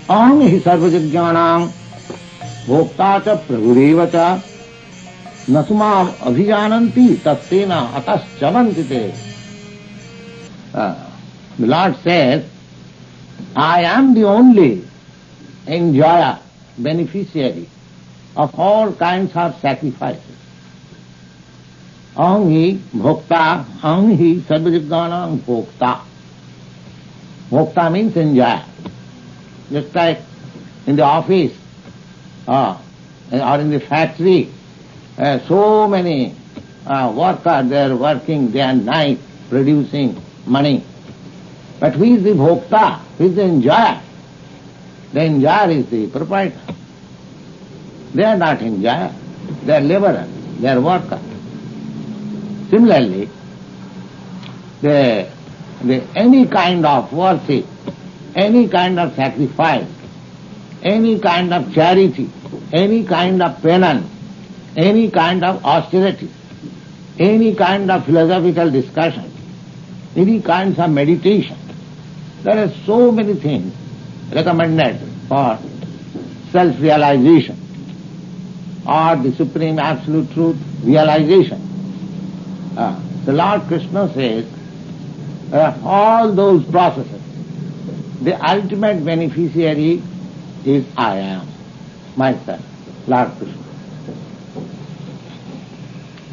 Aham hi sarvajagyanam bhokta cha prabhudev cha nasumam abhijananti tatsena ataschavanti te. The Lord says, I am the only enjoyer, beneficiary of all kinds of sacrifices. Aham hi bhokta, aham hi sarvajagyanam bhokta. Bhokta means enjoyer. Just like in the office or in the factory, so many workers, they are working day and night producing money. But who is the bhokta? Who is the enjoyer? The enjoyer is the proprietor. They are not enjoyer, they are laborers, they are workers. Similarly, any kind of worship, any kind of sacrifice, any kind of charity, any kind of penance, any kind of austerity, any kind of philosophical discussion, any kinds of meditation, there are so many things recommended for self-realization or the Supreme Absolute Truth realization. The Lord Krishna says, all those processes, the ultimate beneficiary is I am, myself, Lord Krishna.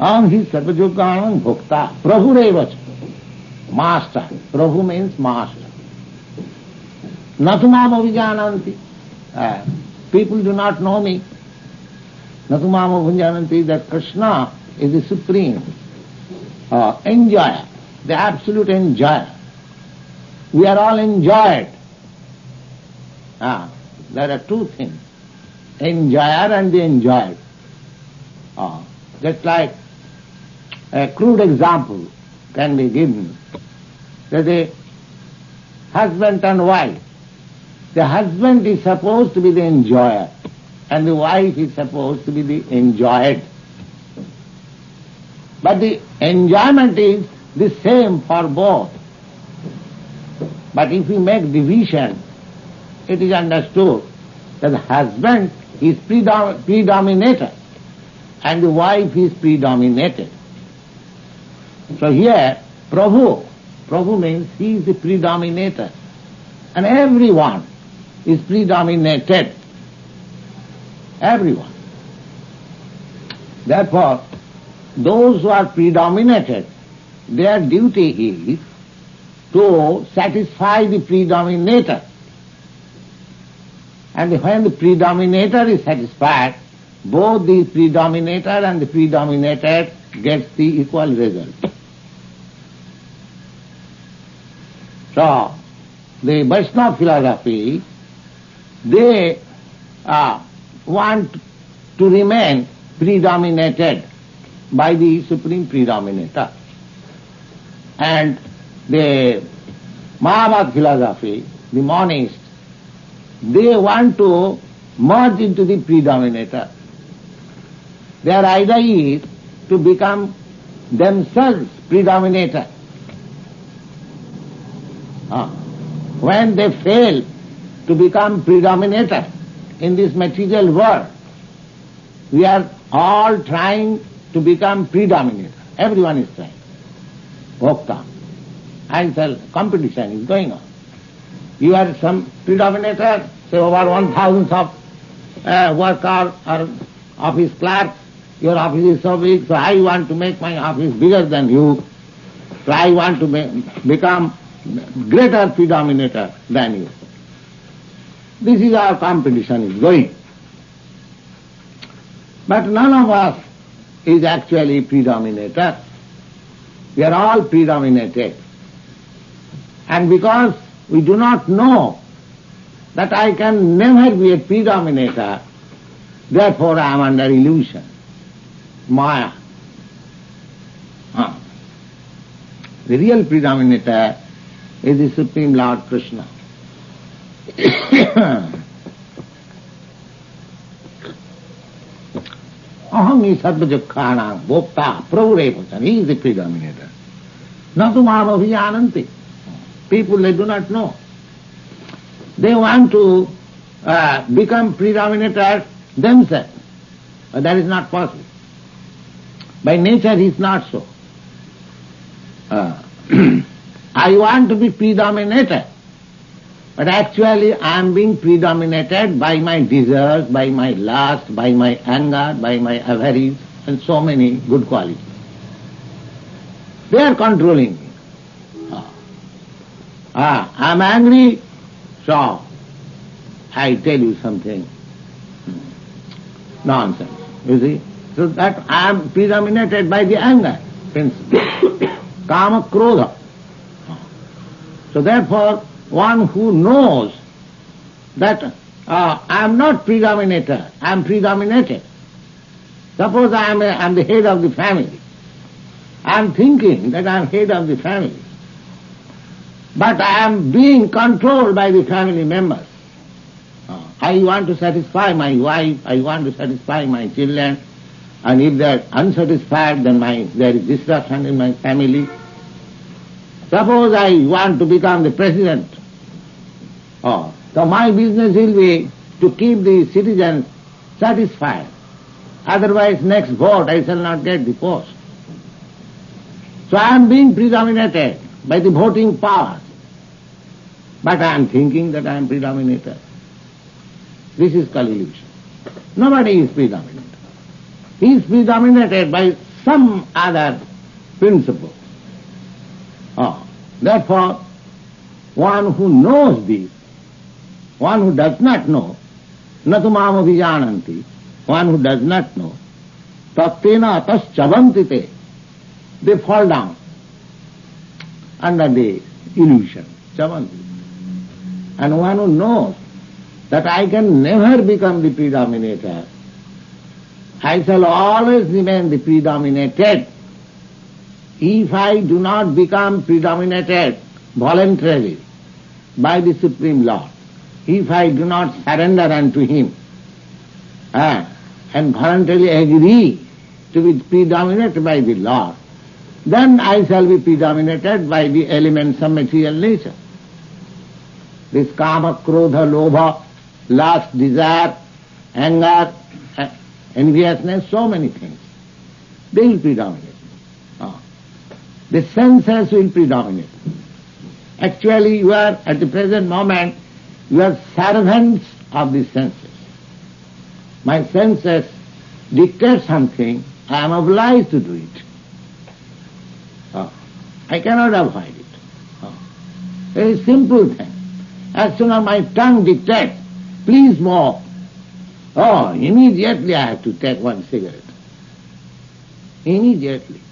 Aham hi sarvajagyanam bhokta, prabhureva cha, master. Prabhu means master. Nasumam abhijananti. People do not know me. Nasumam abhijananti, that Krishna is the supreme enjoyer, the absolute enjoyer. We are all enjoyed. There are two things, enjoyer and the enjoyed. Just like a crude example can be given, that a husband and wife, the husband is supposed to be the enjoyer and the wife is supposed to be the enjoyed. But the enjoyment is the same for both. But if we make division, it is understood that the husband is predominated and the wife is predominated. So here, Prabhu means he is the predominator and everyone is predominated. Everyone. Therefore, those who are predominated, their duty is to satisfy the predominator. And when the predominator is satisfied, both the predominator and the predominated gets the equal result. So, the Vaishnava philosophy, they want to remain predominated by the Supreme Predominator. And the Mayavad philosophy, the monists, they want to merge into the predominator. Their idea is to become themselves predominator. When they fail to become predominator in this material world, we are all trying to become predominator. Everyone is trying. Bhokta. And the competition is going on. You are some predominator, say over 1,000 of worker or office clerks. Your office is so big, so I want to make my office bigger than you. So I want to become greater predominator than you. This is our competition is going. But none of us is actually predominator. We are all predominated. And because we do not know that I can never be a predominator, therefore I am under illusion, Maya. The real predominator is the Supreme Lord Krishna. Aham hi sarvajagyanam bhokta prabhureva. He is the predominator. Nasumam abhijananti. People, they do not know. They want to become predominator themselves. That is not possible. By nature he is not so. I want to be predominator, but actually I am being predominated by my desires, by my lust, by my anger, by my avarice, and so many good qualities. They are controlling me. I am angry, so I tell you something nonsense, you see. So that I am predominated by the anger principle, kama krodha. So therefore, one who knows that I am not predominator, I am predominated. Suppose I am the head of the family. I am thinking that I am head of the family. But I am being controlled by the family members. I want to satisfy my wife, I want to satisfy my children, and if they are unsatisfied, then there is disruption in my family. Suppose I want to become the president. So my business will be to keep the citizens satisfied. Otherwise, next vote I shall not get the post. So I am being predominated by the voting power. But I am thinking that I am predominator. This is illusion. Nobody is predominated. He is predominated by some other principle. Therefore, one who knows this, one who does not know, natu mam abhijananti, one who does not know, tattena atas chavantite, they fall down under the illusion, chavanti. And one who knows that I can never become the predominator, I shall always remain the predominated. If I do not become predominated voluntarily by the Supreme Lord, if I do not surrender unto Him and voluntarily agree to be predominated by the Lord, then I shall be predominated by the elements of material nature. This kama, krodha, lobha, lust, desire, anger, enviousness, so many things, they will predominate. The senses will predominate. Actually, you are, at the present moment, you are servants of the senses. My senses dictate something, I am obliged to do it. I cannot avoid it. Very simple thing. As soon as my tongue dictates, please smoke, immediately I have to take one cigarette. Immediately.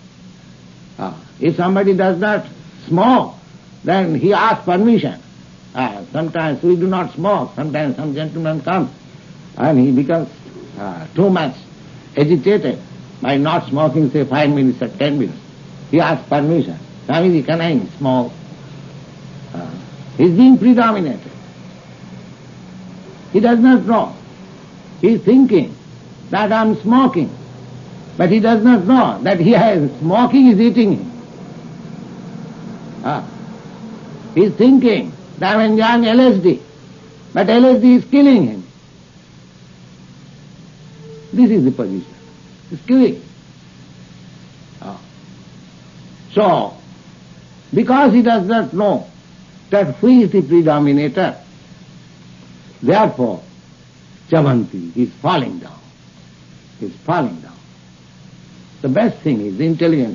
If somebody does not smoke, then he asks permission. Sometimes we do not smoke. Sometimes some gentleman comes and he becomes too much agitated by not smoking, say 5 minutes or 10 minutes. He asks permission. Swamiji, can I smoke? He is being predominated. He does not know. He is thinking that I am smoking. But he does not know that smoking is eating him. He is thinking that I am enjoying LSD, but LSD is killing him. This is the position. It is killing. So, because he does not know that who is the predominator, therefore, chavanti is falling down. He is falling down. The best thing is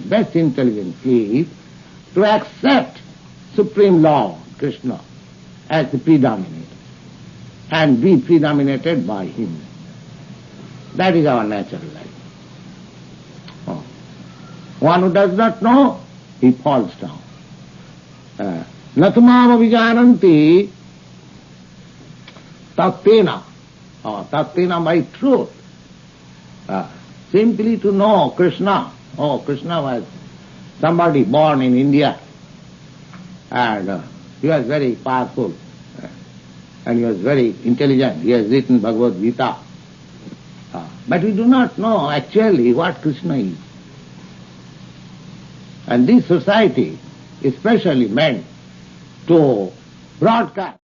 best intelligence is to accept Supreme Lord, Krishna, as the predominator and be predominated by Him. That is our natural life. One who does not know, he falls down. Natumam avijananti tattena, tattena by truth. Simply to know Krishna. Krishna was somebody born in India and he was very powerful and he was very intelligent. He has written Bhagavad Gita. But we do not know actually what Krishna is. And this society is specially meant to broadcast